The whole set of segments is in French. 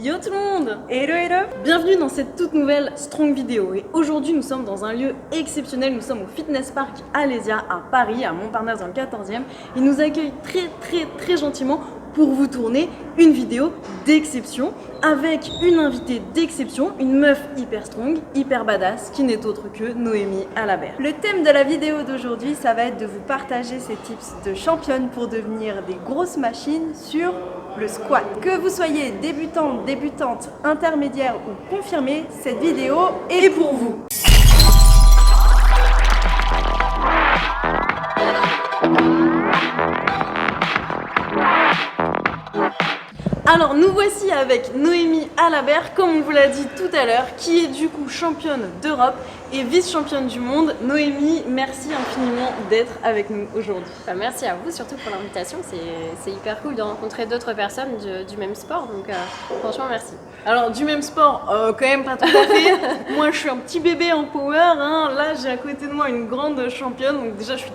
Yo tout le monde! Hello hello! Bienvenue dans cette toute nouvelle Strong vidéo et aujourd'hui nous sommes dans un lieu exceptionnel, nous sommes au Fitness Park Alésia à Paris, à Montparnasse dans le 14e. Ils nous accueillent très gentiment pour vous tourner une vidéo d'exception avec une invitée d'exception, une meuf hyper strong, hyper badass qui n'est autre que Noémie Alabert. Le thème de la vidéo d'aujourd'hui, ça va être de vous partager ces tips de championne pour devenir des grosses machines sur le squat. Que vous soyez débutant, débutante, intermédiaire ou confirmé, cette vidéo est pour vous. Alors nous voici avec Noémie Alabert, comme on vous l'a dit tout à l'heure, qui est du coup championne d'Europe et vice-championne du monde. Noémie, merci infiniment d'être avec nous aujourd'hui. Merci à vous surtout pour l'invitation, c'est hyper cool de rencontrer d'autres personnes du même sport, donc franchement merci. Alors du même sport, quand même pas tout à fait. Moi je suis un petit bébé en power, hein. Là j'ai à côté de moi une grande championne, donc déjà je suis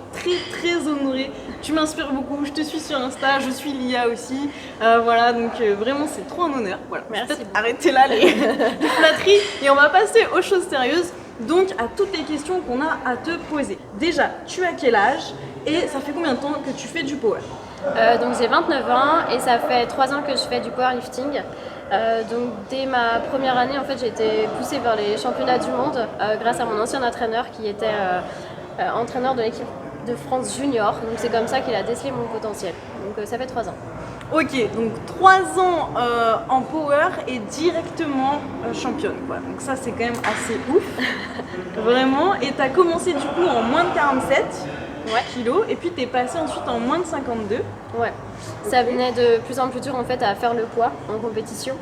très honorée. Tu m'inspires beaucoup, je te suis sur Insta, je suis Lia aussi, voilà, donc vraiment c'est trop un honneur. Voilà. Merci. Arrêtez là les flatteries et on va passer aux choses sérieuses, donc à toutes les questions qu'on a à te poser. Déjà, tu as quel âge et ça fait combien de temps que tu fais du power? Donc j'ai 29 ans et ça fait 3 ans que je fais du powerlifting. Donc dès ma première année, en fait, j'ai été poussée vers les championnats du monde grâce à mon ancien entraîneur qui était entraîneur de l'équipe de France junior. Donc c'est comme ça qu'il a décelé mon potentiel. Donc ça fait 3 ans. Ok, donc 3 ans en power et directement championne, quoi. Donc ça c'est quand même assez ouf, vraiment. Et t'as commencé du coup en moins de 47 kilos et puis t'es passé ensuite en moins de 52. Ouais, ça venait de plus en plus dur en fait à faire le poids en compétition.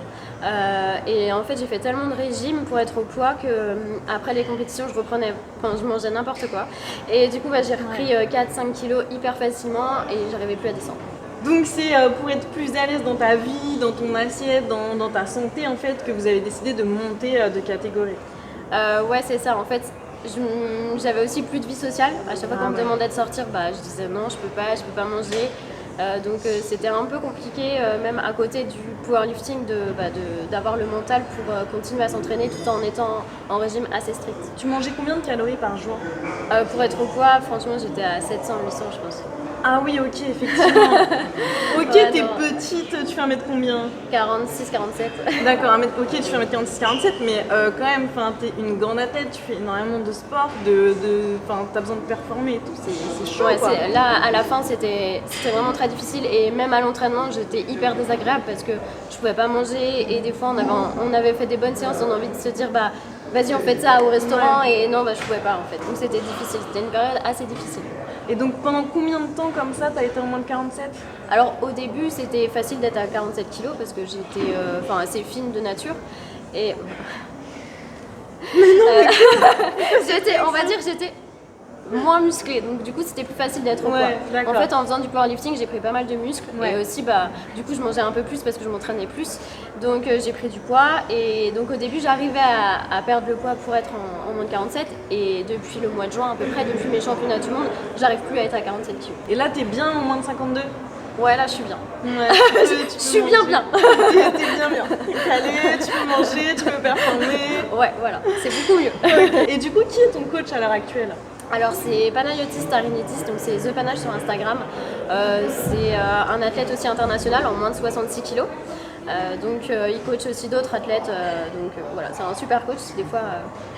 Et en fait j'ai fait tellement de régime pour être au poids que après les compétitions je mangeais n'importe quoi. Et du coup j'ai repris 4-5 kilos hyper facilement et j'arrivais plus à descendre. Donc c'est pour être plus à l'aise dans ta vie, dans ton assiette, dans ta santé en fait, que vous avez décidé de monter de catégorie. Ouais c'est ça, en fait j'avais aussi plus de vie sociale. À chaque fois qu'on me demandait de sortir, je disais non je peux pas manger. Donc c'était un peu compliqué, même à côté du powerlifting, d'avoir le mental pour continuer à s'entraîner tout en étant en régime assez strict. Tu mangeais combien de calories par jour? Pour être au poids, franchement j'étais à 700-800 je pense. Ah oui, ok, effectivement. Ok, Ouais, t'es non. petite, tu fais 1 m combien? 46-47. D'accord, ok, tu fais 1m46-47, mais quand même, t'es une grande athlète, tu fais énormément de sport, t'as besoin de performer et tout, c'est chaud Ouais, quoi. là à la fin c'était vraiment très difficile et même à l'entraînement j'étais hyper désagréable parce que je pouvais pas manger et des fois on avait fait des bonnes séances, on a envie de se dire vas-y on fait ça au restaurant et non je pouvais pas en fait, donc c'était difficile, c'était une période assez difficile. Et donc pendant combien de temps comme ça t'as été en moins de 47? Alors au début c'était facile d'être à 47 kilos parce que j'étais assez fine de nature et on va dire j'étais moins musclée, donc du coup c'était plus facile d'être au poids. En fait en faisant du powerlifting j'ai pris pas mal de muscles et aussi du coup je mangeais un peu plus parce que je m'entraînais plus, donc j'ai pris du poids et donc au début j'arrivais à perdre le poids pour être en moins de 47 et depuis le mois de juin à peu près, depuis mes championnats du monde, j'arrive plus à être à 47 kg. Et là t'es bien en moins de 52? Ouais là je suis bien. Ouais, Je suis bien. T'es bien. Calé, tu peux manger, tu peux performer. Ouais voilà, c'est beaucoup mieux. Et du coup qui est ton coach à l'heure actuelle? Alors c'est Panayotis Starinitis, donc c'est The Panache sur Instagram. C'est un athlète aussi international en moins de 66 kg. Donc il coach aussi d'autres athlètes. Voilà, c'est un super coach. Si des fois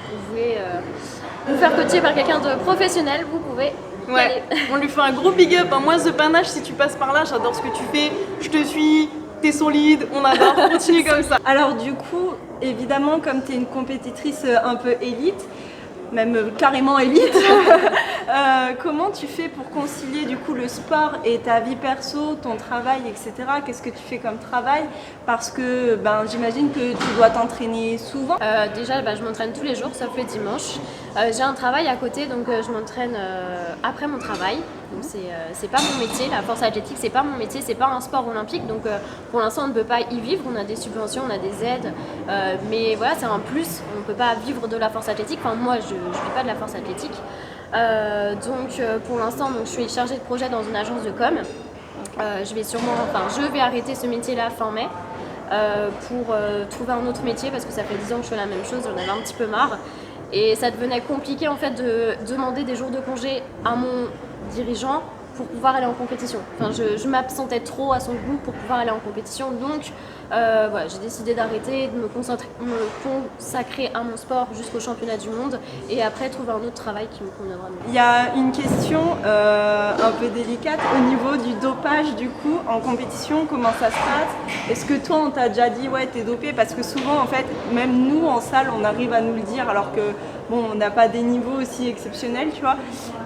vous voulez vous faire coacher par quelqu'un de professionnel, vous pouvez y aller. On lui fait un gros big up. Moi The Panache, si tu passes par là, j'adore ce que tu fais. Je te suis, t'es solide, on adore. Continue comme ça. Alors du coup, évidemment, comme tu es une compétitrice un peu élite, même carrément élite, comment tu fais pour concilier du coup le sport et ta vie perso, ton travail, etc. Qu'est-ce que tu fais comme travail? Parce que j'imagine que tu dois t'entraîner souvent. Déjà, je m'entraîne tous les jours, sauf le dimanche. J'ai un travail à côté, donc je m'entraîne après mon travail. Donc c'est pas mon métier, la force athlétique, c'est pas mon métier, c'est pas un sport olympique. Donc pour l'instant, on ne peut pas y vivre. On a des subventions, on a des aides, mais voilà, c'est un plus. On ne peut pas vivre de la force athlétique. Enfin, moi, je ne vis pas de la force athlétique. Pour l'instant, je suis chargée de projet dans une agence de com. Je vais arrêter ce métier-là fin mai. pour trouver un autre métier parce que ça fait 10 ans que je fais la même chose, j'en avais un petit peu marre. Et ça devenait compliqué en fait de demander des jours de congé à mon dirigeant pour pouvoir aller en compétition. Enfin, je m'absentais trop à son goût pour pouvoir aller en compétition, donc voilà, j'ai décidé d'arrêter, de me consacrer à mon sport jusqu'au championnat du monde et après trouver un autre travail qui me conviendra mieux. Il y a une question un peu délicate au niveau du dopage du coup en compétition, comment ça se passe? Est-ce que toi on t'a déjà dit ouais t'es dopé? Parce que souvent en fait même nous en salle on arrive à nous le dire alors que bon on n'a pas des niveaux aussi exceptionnels tu vois.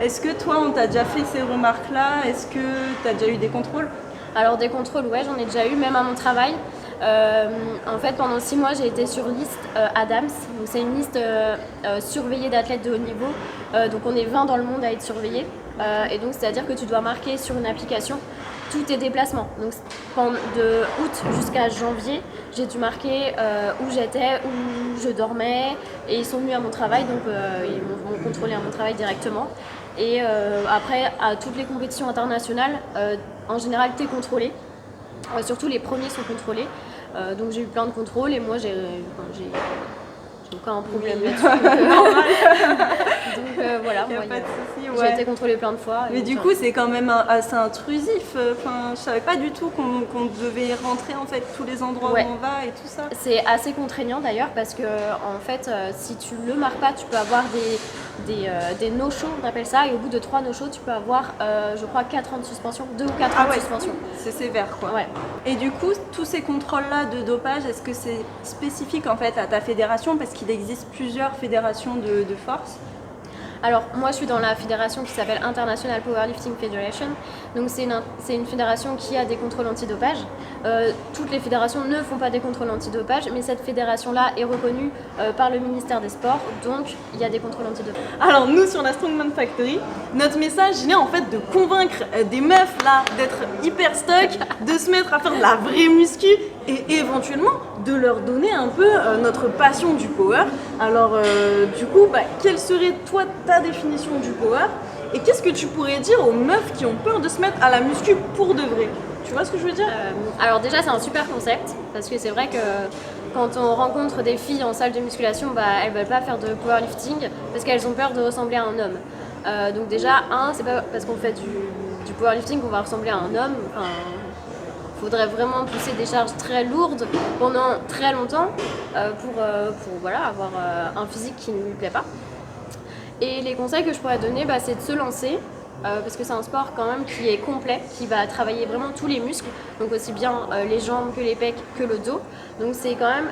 Est-ce que toi on t'a déjà fait ces remarques là? Est-ce que t'as déjà eu des contrôles? Alors des contrôles ouais j'en ai déjà eu même à mon travail. En fait, pendant 6 mois, j'ai été sur liste ADAMS. Donc, c'est une liste surveillée d'athlètes de haut niveau. Donc, on est 20 dans le monde à être surveillés. Et donc, c'est-à-dire que tu dois marquer sur une application tous tes déplacements. Donc, de août jusqu'à janvier, j'ai dû marquer où j'étais, où je dormais. Et ils sont venus à mon travail, donc ils m'ont contrôlé à mon travail directement. Et après, à toutes les compétitions internationales, en général, tu es contrôlé. Surtout les premiers sont contrôlés, donc j'ai eu plein de contrôles et moi j'ai aucun problème là-dessus. Donc voilà, moi, j'ai été contrôlée plein de fois. Mais du coup c'est quand même assez intrusif, enfin, je savais pas du tout qu'on devait rentrer en fait tous les endroits où on va et tout ça. C'est assez contraignant d'ailleurs parce que en fait si tu le marques pas tu peux avoir des no-shows, on appelle ça, et au bout de 3 no-shows tu peux avoir je crois 4 ans de suspension, 2 ou 4 ans de suspension. C'est sévère quoi. Ouais. Et du coup tous ces contrôles là de dopage, est-ce que c'est spécifique en fait à ta fédération parce qu'il existe plusieurs fédérations de force? Alors moi je suis dans la fédération qui s'appelle International Powerlifting Federation, donc c'est une fédération qui a des contrôles antidopage. Toutes les fédérations ne font pas des contrôles antidopage, mais cette fédération-là est reconnue par le ministère des Sports, donc il y a des contrôles antidopage. Alors nous sur la Strongman Factory, notre message il est en fait de convaincre des meufs là d'être hyper stock, de se mettre à faire de la vraie muscu et éventuellement de leur donner un peu notre passion du power. Alors du coup, quelle serait toi ta définition du power et qu'est-ce que tu pourrais dire aux meufs qui ont peur de se mettre à la muscu pour de vrai? Tu vois ce que je veux dire? Alors déjà c'est un super concept parce que c'est vrai que quand on rencontre des filles en salle de musculation, elles veulent pas faire de powerlifting parce qu'elles ont peur de ressembler à un homme. Donc déjà, c'est pas parce qu'on fait du powerlifting qu'on va ressembler à un homme. Faudrait vraiment pousser des charges très lourdes pendant très longtemps pour voilà, avoir un physique qui ne lui plaît pas. Et les conseils que je pourrais donner, c'est de se lancer. Parce que c'est un sport quand même qui est complet, qui va travailler vraiment tous les muscles, donc aussi bien les jambes que les pecs que le dos. Donc c'est quand même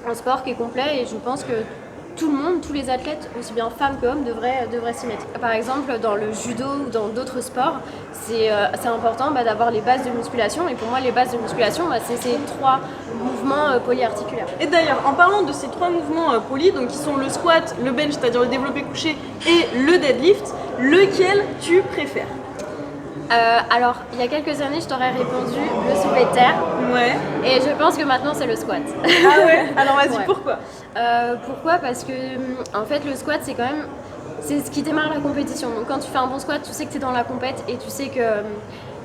un sport qui est complet et je pense que tout le monde, tous les athlètes, aussi bien femmes qu'hommes, devraient s'y mettre. Par exemple, dans le judo ou dans d'autres sports, c'est important d'avoir les bases de musculation. Et pour moi, les bases de musculation, c'est ces 3 mouvements polyarticulaires. Et d'ailleurs, en parlant de ces 3 mouvements poly, donc qui sont le squat, le bench, c'est-à-dire le développé couché, et le deadlift, lequel tu préfères? Alors, il y a quelques années, je t'aurais répondu le soulevé de terre. Ouais. Et je pense que maintenant, c'est le squat. Ah ouais? Alors vas-y, pourquoi? Pourquoi? Parce que, en fait, le squat, c'est quand même... C'est ce qui démarre la compétition. Donc, quand tu fais un bon squat, tu sais que tu es dans la compète et tu sais que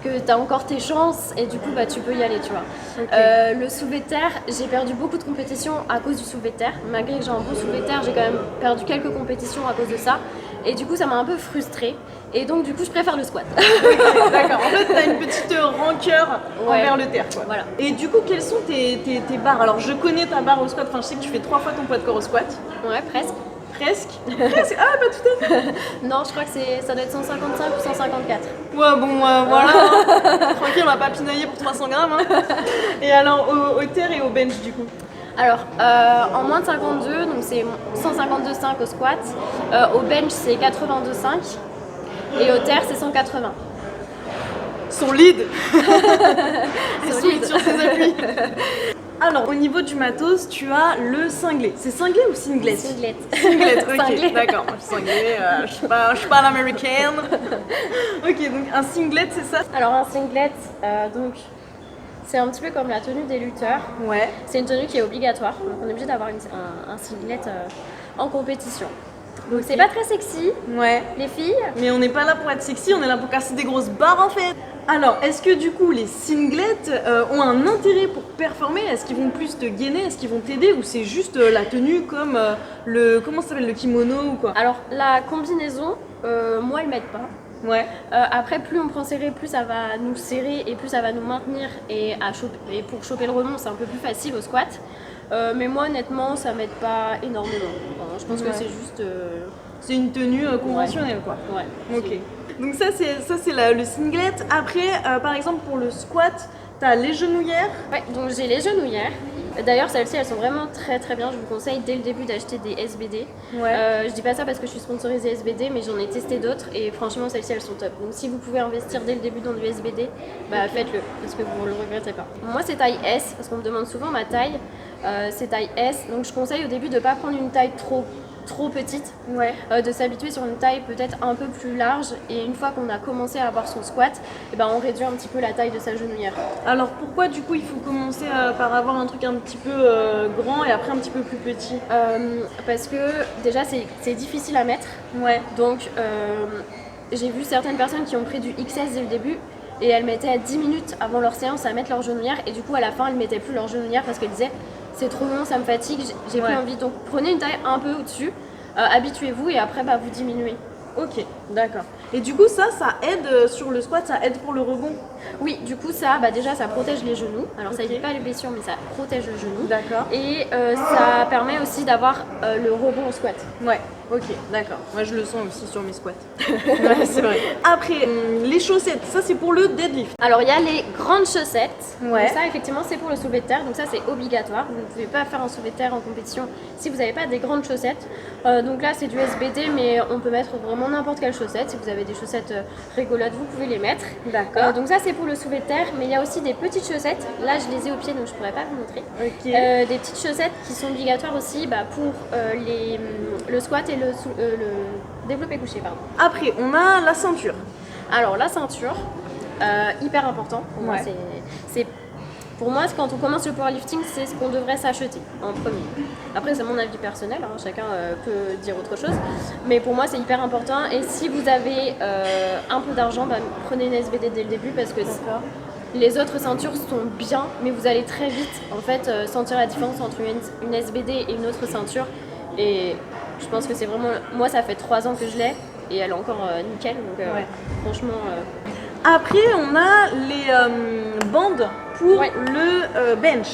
tu as encore tes chances et du coup, tu peux y aller, tu vois. Okay. Le soulevé de terre, j'ai perdu beaucoup de compétitions à cause du soulevé de terre. Malgré que j'ai un bon soulevé de terre, j'ai quand même perdu quelques compétitions à cause de ça. Et du coup, ça m'a un peu frustrée. Et donc, du coup, je préfère le squat. Okay, d'accord. En fait, t'as une petite rancœur envers le terre, quoi. Voilà. Et du coup, quelles sont tes barres? Alors, je connais ta barre au squat. Enfin, je sais que tu fais 3 fois ton poids de corps au squat. Ouais, presque. Presque? Ah, pas tout à fait. Non, je crois que ça doit être 155 ou 154. Ouais, bon, voilà. Tranquille, on va pas pinailler pour 300 grammes. Hein. Et alors, au terre et au bench, du coup? Alors, en moins de 52, donc c'est 152,5 au squat. Au bench, c'est 82,5. Et au terre, c'est 180. Solide. C'est solide sur ses appuis. Alors, au niveau du matos, tu as le cinglet. C'est cinglet ou singlet? Singlet. Singlet, ok, Cinglet. d'accord. Cinglet, je suis pas l'américaine. Ok, donc un singlet, c'est ça? Alors, un singlet, donc, c'est un petit peu comme la tenue des lutteurs. Ouais. C'est une tenue qui est obligatoire. Donc, on est obligé d'avoir un singlet en compétition. Donc, c'est pas très sexy, ouais, les filles. Mais on n'est pas là pour être sexy, on est là pour casser des grosses barres en fait. Alors, est-ce que du coup les singlets ont un intérêt pour performer? Est-ce qu'ils vont plus te gainer? Est-ce qu'ils vont t'aider? Ou c'est juste la tenue comme comment ça s'appelle, le kimono ou quoi? Alors la combinaison, moi elle m'aide pas. Ouais. Après, plus on prend serré, plus ça va nous serrer et plus ça va nous maintenir. Et pour choper le rebond, c'est un peu plus facile au squat. Mais moi, honnêtement, ça m'aide pas énormément. Enfin, je pense que c'est juste. C'est une tenue conventionnelle, quoi. Ouais. Ok. Donc ça c'est le singlet. Après, par exemple pour le squat, t'as les genouillères. Ouais, donc j'ai les genouillères. D'ailleurs, celles-ci, elles sont vraiment très très bien. Je vous conseille dès le début d'acheter des SBD. Ouais. Je dis pas ça parce que je suis sponsorisée SBD, mais j'en ai testé d'autres et franchement, celles-ci, elles sont top. Donc si vous pouvez investir dès le début dans du SBD, bah faites-le parce que vous ne le regretterez pas. Moi, c'est taille S parce qu'on me demande souvent ma taille. C'est taille S, donc je conseille au début de ne pas prendre une taille trop petite, de s'habituer sur une taille peut-être un peu plus large et une fois qu'on a commencé à avoir son squat, et ben on réduit un petit peu la taille de sa genouillère. Alors pourquoi du coup il faut commencer par avoir un truc un petit peu grand et après un petit peu plus petit? Parce que déjà c'est difficile à mettre, donc j'ai vu certaines personnes qui ont pris du XS dès le début et elles mettaient 10 minutes avant leur séance à mettre leur genouillère et du coup à la fin elles mettaient plus leur genouillère parce qu'elles disaient c'est trop long, ça me fatigue, j'ai plus envie. Donc prenez une taille un peu au-dessus, habituez-vous et après vous diminuez. Ok, d'accord. Et du coup ça aide sur le squat, ça aide pour le rebond? Oui, du coup ça, déjà ça protège les genoux. Alors ça évite pas les blessures mais ça protège le genou. D'accord. Et ça permet aussi d'avoir le rebond au squat. Ouais, ok, d'accord. Moi je le sens aussi sur mes squats. Ouais, c'est vrai. Après, les chaussettes, ça c'est pour le deadlift. Alors il y a les grandes chaussettes. Ouais. Donc ça effectivement c'est pour le soulevé de terre, donc ça c'est obligatoire. Vous ne pouvez pas faire un soulevé de terre en compétition si vous n'avez pas des grandes chaussettes. Donc là c'est du SBD mais on peut mettre vraiment n'importe quelle chaussette. Si vous avez des chaussettes rigolotes, vous pouvez les mettre. D'accord. Donc ça c'est pour le soulevé de terre, mais il y a aussi des petites chaussettes. Là je les ai au pied donc je pourrais pas vous montrer. Ok. Des petites chaussettes qui sont obligatoires aussi pour le squat et le développé couché. Pardon. Après, on a la ceinture. Alors la ceinture, hyper important pour moi. Pour moi, quand on commence le powerlifting, c'est ce qu'on devrait s'acheter en premier. Après, c'est mon avis personnel, chacun peut dire autre chose. Mais pour moi, c'est hyper important. Et si vous avez un peu d'argent, prenez une SBD dès le début parce que les autres ceintures sont bien, mais vous allez très vite en fait sentir la différence entre une SBD et une autre ceinture. Et je pense que c'est vraiment... Moi, ça fait 3 ans que je l'ai et elle est encore nickel. Donc franchement... Après, on a les bandes pour le bench.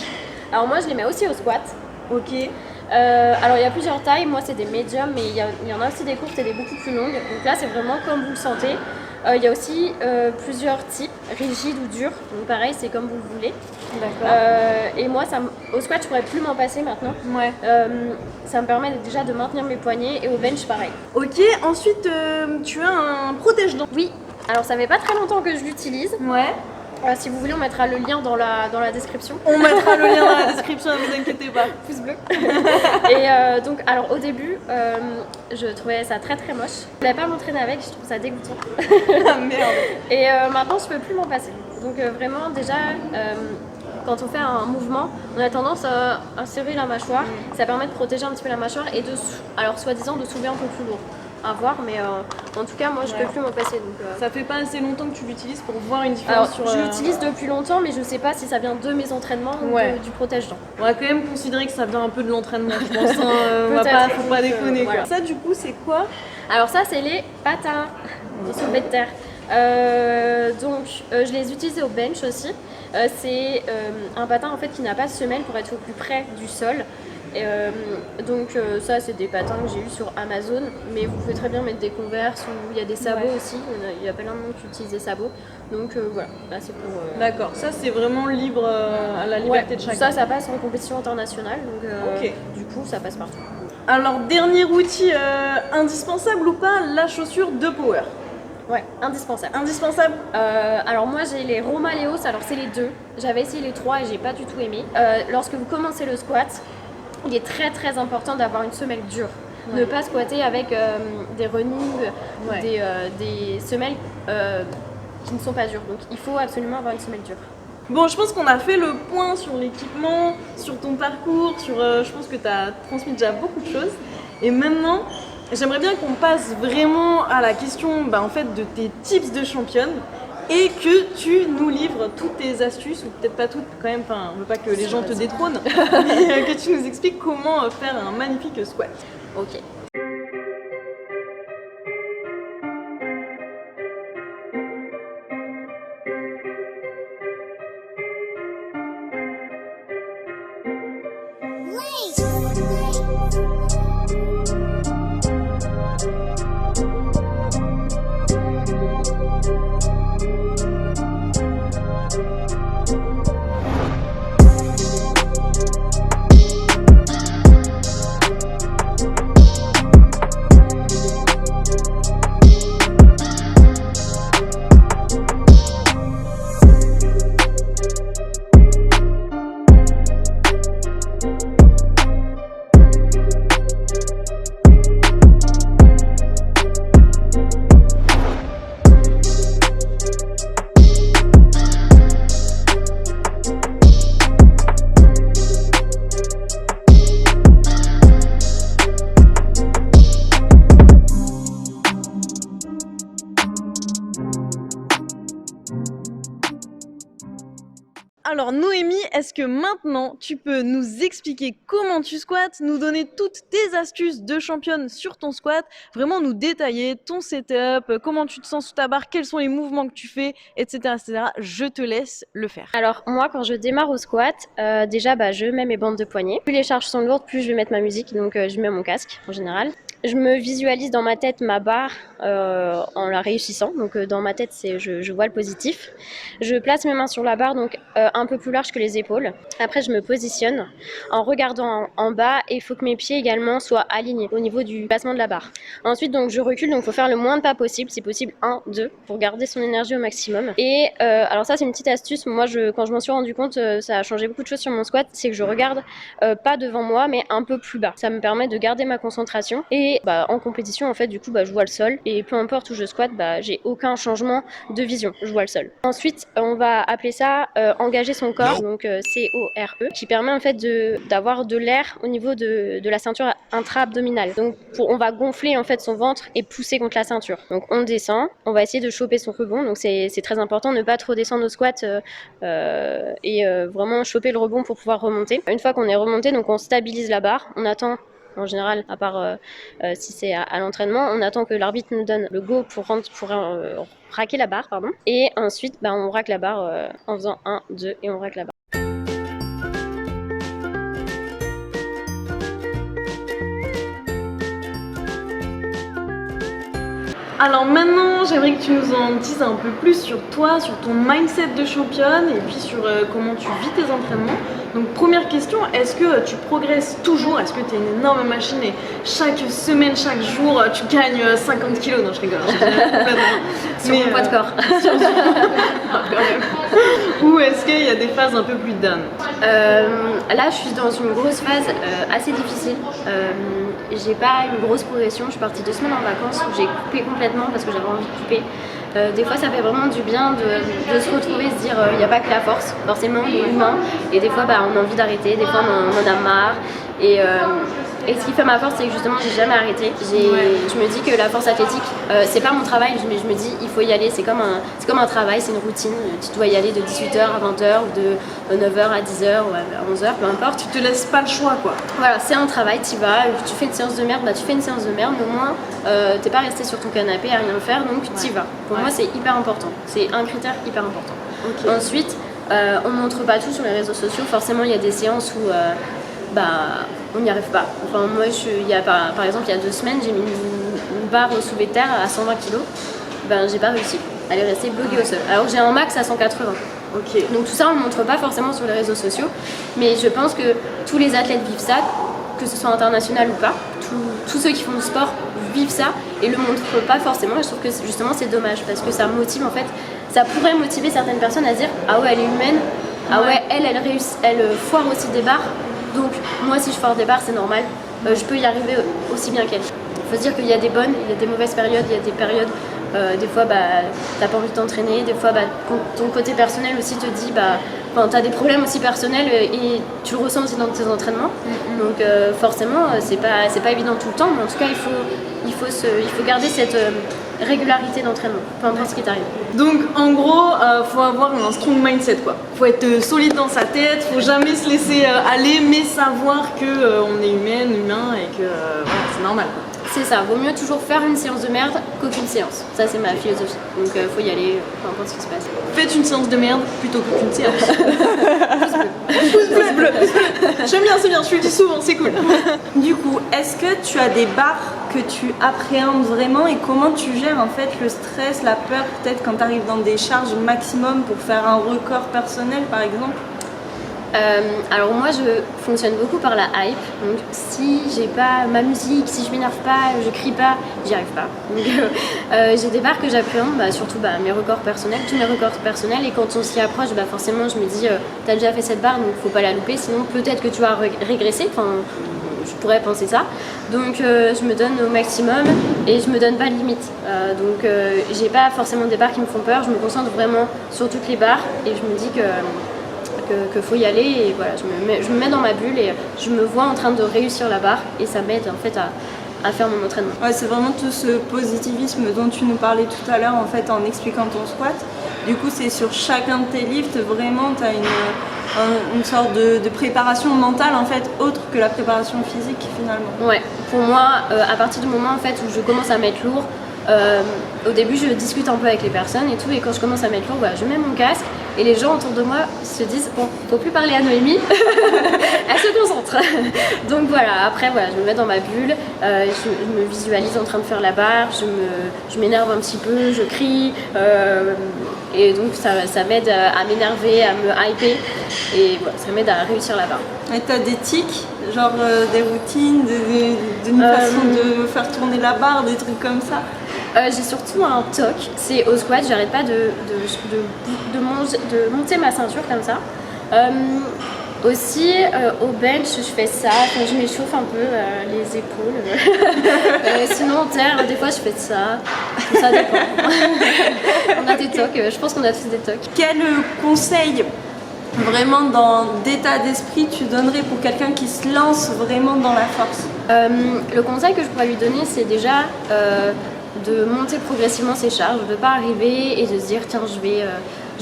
Alors moi, je les mets aussi au squat. Ok. Alors il y a plusieurs tailles, moi c'est des médiums, mais il y en a aussi des courtes et des beaucoup plus longues. Donc là, c'est vraiment comme vous le sentez. Il y a aussi plusieurs types, rigides ou durs. Donc pareil, c'est comme vous le voulez. D'accord. Et moi, au squat, je pourrais plus m'en passer maintenant. Ouais. Ça me permet déjà de maintenir mes poignets et au bench, pareil. Ok, ensuite, tu as un protège-dents. Oui, alors ça fait pas très longtemps que je l'utilise. Ouais. Si vous voulez, on mettra le lien dans la description. On mettra le lien dans la description, ne vous inquiétez pas. Pouce bleu. Et donc, alors au début, je trouvais ça très très moche. Je voulais pas m'entraîner avec, je trouve ça dégoûtant. Ah merde. Et maintenant, je peux plus m'en passer. Donc vraiment, déjà, quand on fait un mouvement, on a tendance à serrer la mâchoire. Ça permet de protéger un petit peu la mâchoire et alors soi-disant, de soulever un peu plus lourd. À voir, mais en tout cas, moi, je peux plus m'en passer. Donc, ça fait pas assez longtemps que tu l'utilises pour voir une différence alors, je l'utilise depuis longtemps, mais je sais pas si ça vient de mes entraînements ou du protège-dents. On va quand même considérer que ça vient un peu de l'entraînement, je pense. Faut pas déconner. Voilà. Ça, du coup, c'est quoi? Alors ça, c'est les patins au soulevé de terre. Je les utilise au bench aussi. C'est un patin en fait qui n'a pas de semelle pour être au plus près du sol. Ça c'est des patins que j'ai eu sur Amazon, mais vous pouvez très bien mettre des Converse ou il y a des sabots aussi, il y a plein de monde qui utilise des sabots, donc voilà, là c'est pour... D'accord, ça c'est vraiment libre à la liberté de chacun. Ça passe en compétition internationale, donc du coup ça passe partout. Alors dernier outil indispensable ou pas, la chaussure de power. Ouais, indispensable. Indispensable. Alors moi j'ai les Romaleos, alors c'est les 2, j'avais essayé les 3 et j'ai pas du tout aimé. Lorsque vous commencez le squat, il est très très important d'avoir une semelle dure. Ne pas squatter avec des running, des semelles qui ne sont pas dures. Donc il faut absolument avoir une semelle dure. Bon, je pense qu'on a fait le point sur l'équipement, sur ton parcours, je pense que tu as transmis déjà beaucoup de choses. Et maintenant, j'aimerais bien qu'on passe vraiment à la question en fait, de tes tips de championne. et que tu nous livres toutes tes astuces, ou peut-être pas toutes quand même, enfin on veut pas que les gens te détrônent, mais que tu nous expliques comment faire un magnifique squat. Ok. Alors Noémie, est-ce que maintenant tu peux nous expliquer comment tu squattes, nous donner toutes tes astuces de championne sur ton squat, vraiment nous détailler ton setup, comment tu te sens sous ta barre, quels sont les mouvements que tu fais, etc. etc. Je te laisse le faire. Alors moi quand je démarre au squat, déjà je mets mes bandes de poignets. Plus les charges sont lourdes, plus je vais mettre ma musique, donc je mets mon casque en général. Je me visualise dans ma tête ma barre en la réussissant, donc dans ma tête je vois le positif. Je place mes mains sur la barre, donc un peu plus large que les épaules. Après je me positionne en regardant en bas et il faut que mes pieds également soient alignés au niveau du placement de la barre. Ensuite donc je recule, donc il faut faire le moins de pas possible, si possible 1, 2 pour garder son énergie au maximum. Et alors ça c'est une petite astuce, moi quand je m'en suis rendu compte, ça a changé beaucoup de choses sur mon squat, c'est que je regarde pas devant moi mais un peu plus bas. Ça me permet de garder ma concentration et en compétition en fait du coup je vois le sol et peu importe où je squatte, j'ai aucun changement de vision, je vois le sol. Ensuite on va appeler ça engager son corps, donc C-O-R-E, qui permet en fait d'avoir de l'air au niveau de la ceinture intra-abdominale. Donc on va gonfler en fait son ventre et pousser contre la ceinture. Donc on descend, on va essayer de choper son rebond, donc c'est très important de ne pas trop descendre au squat et vraiment choper le rebond pour pouvoir remonter. Une fois qu'on est remonté, donc on stabilise la barre, on attend. En général, à part si c'est à l'entraînement, on attend que l'arbitre nous donne le go pour raquer la barre, pardon. Et ensuite, on raque la barre en faisant 1, 2 et on raque la barre. Alors maintenant, j'aimerais que tu nous en dises un peu plus sur toi, sur ton mindset de championne et puis sur comment tu vis tes entraînements. Donc première question, est-ce que tu progresses toujours? Est-ce que tu es une énorme machine et chaque semaine, chaque jour, tu gagnes 50 kilos? Non, je rigole. Sur mon poids de corps. Ou est-ce qu'il y a des phases un peu plus down? Là, je suis dans une grosse phase assez difficile. J'ai pas une grosse progression. Je suis partie 2 semaines en vacances où j'ai coupé complètement parce que j'avais envie de couper. Des fois ça fait vraiment du bien de se retrouver, se dire il n'y a pas que la force, forcément on est humain et des fois on a envie d'arrêter, des fois on en a marre et ce qui fait ma force c'est que justement j'ai jamais arrêté. Je me dis que la force athlétique c'est pas mon travail, mais je me dis il faut y aller, c'est comme un travail, c'est une routine, tu dois y aller de 18h à 20h ou de 9h à 10h ou à 11h, peu importe. Tu te laisses pas le choix quoi. Voilà, c'est un travail, tu vas, tu fais une séance de merde, tu fais une séance de merde, mais au moins t'es pas resté sur ton canapé à rien faire, donc tu vas. Pour moi c'est hyper important, c'est un critère hyper important. Okay. Ensuite, on montre pas tout sur les réseaux sociaux, forcément il y a des séances où on n'y arrive pas. Enfin moi par exemple il y a 2 semaines j'ai mis une barre au soulevé de terre à 120 kg, j'ai pas réussi, elle est restée bloquée au sol, alors que j'ai un max à 180. Okay. Donc tout ça on ne montre pas forcément sur les réseaux sociaux, mais je pense que tous les athlètes vivent ça, que ce soit international ou pas, tous ceux qui font du sport vivent ça et le montrent pas forcément, et je trouve que justement c'est dommage parce que ça motive en fait, ça pourrait motiver certaines personnes à se dire ah ouais elle est humaine, ah ouais elle foire aussi des barres, donc moi si je foire des barres c'est normal, je peux y arriver aussi bien qu'elle. Il faut se dire qu'il y a des bonnes, il y a des mauvaises périodes, il y a des périodes des fois t'as pas envie de t'entraîner, des fois ton côté personnel aussi te dit t'as des problèmes aussi personnels et tu le ressens aussi dans tes entraînements. Donc forcément c'est pas évident tout le temps, mais en tout cas il faut garder régularité d'entraînement, peu importe ce qui t'arrive. Donc en gros, faut avoir un strong mindset quoi. Faut être solide dans sa tête, faut jamais se laisser aller, mais savoir que on est humain et que voilà, c'est normal quoi. C'est ça, vaut mieux toujours faire une séance de merde qu'aucune séance. Ça c'est ma philosophie. Donc faut y aller, peu importe ce qui se passe. Faites une séance de merde plutôt qu'aucune séance. Pouce bleu. J'aime bien, c'est bien, je le dis souvent, c'est cool. Du coup, est-ce que tu as des barres que tu appréhendes vraiment et comment tu gères en fait le stress, la peur peut-être quand tu arrives dans des charges maximum pour faire un record personnel par exemple? Alors moi je fonctionne beaucoup par la hype, donc si j'ai pas ma musique, si je m'énerve pas, je crie pas, j'y arrive pas. Donc j'ai des barres que j'appréhende, surtout mes records personnels, tous mes records personnels, et quand on s'y approche, forcément je me dis t'as déjà fait cette barre donc faut pas la louper, sinon peut-être que tu vas régresser, enfin je pourrais penser ça. Donc je me donne au maximum et je me donne pas de limite. Donc j'ai pas forcément des barres qui me font peur, je me concentre vraiment sur toutes les barres et je me dis que faut y aller et voilà, je me mets dans ma bulle et je me vois en train de réussir la barre et ça m'aide en fait à faire mon entraînement. Ouais, c'est vraiment tout ce positivisme dont tu nous parlais tout à l'heure en fait en expliquant ton squat. Du coup c'est sur chacun de tes lifts vraiment tu as une sorte de préparation mentale en fait autre que la préparation physique finalement. Ouais, pour moi à partir du moment en fait où je commence à mettre lourd, au début je discute un peu avec les personnes et tout et quand je commence à mettre lourd, je mets mon casque et les gens autour de moi se disent bon, faut plus parler à Noémie, elle se concentre. Donc voilà, après voilà, je me mets dans ma bulle, je me visualise en train de faire la barre, je m'énerve un petit peu, je crie et donc ça m'aide à m'énerver, à me hyper et voilà, ça m'aide à réussir la barre. Et t'as des tics, genre des routines, d'une façon de faire tourner la barre, des trucs comme ça? J'ai surtout un toc, c'est au squat, j'arrête pas de monter ma ceinture comme ça. Aussi au bench je fais ça, quand je m'échauffe un peu les épaules. Sinon en terre des fois je fais ça, tout ça dépend. On a des tocs, je pense qu'on a tous des tocs. Quel conseil vraiment d'état d'esprit tu donnerais pour quelqu'un qui se lance vraiment dans la force? Le conseil que je pourrais lui donner c'est déjà de monter progressivement ses charges, de ne pas arriver et de se dire tiens je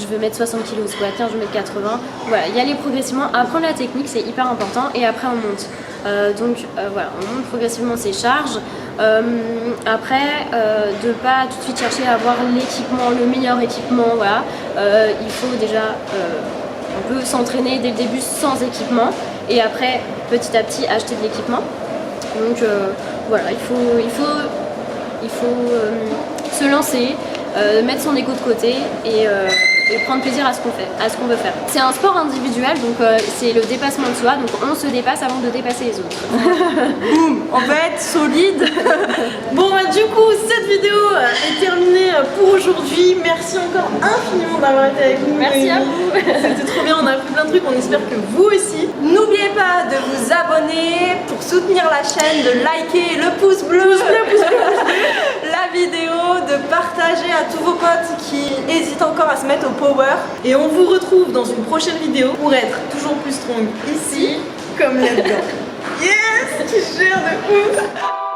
vais mettre 60 kg au squat, tiens je vais mettre 80. Voilà, y aller progressivement, apprendre la technique c'est hyper important et après on monte. Voilà, on monte progressivement ses charges. Après, de pas tout de suite chercher à avoir l'équipement, le meilleur équipement, voilà. Il faut déjà on peut s'entraîner dès le début sans équipement et après petit à petit acheter de l'équipement. Donc voilà, il faut se lancer, mettre son ego de côté et prendre plaisir à ce qu'on fait, à ce qu'on veut faire. C'est un sport individuel, donc c'est le dépassement de soi, donc on se dépasse avant de dépasser les autres. Boum, on va être solide. Bon du coup cette vidéo est terminée pour aujourd'hui. Merci encore infiniment d'avoir été avec nous. Merci à vous. C'était trop bien, on a appris plein de trucs, on espère que vous aussi. N'oubliez pas de vous abonner pour soutenir la chaîne, de liker le pouce bleu, la vidéo, de partager à tous vos potes qui hésitent encore à se mettre au power. Et on vous retrouve dans une prochaine vidéo pour être toujours plus strong ici comme là-dedans. Yes, tu gères de ouf.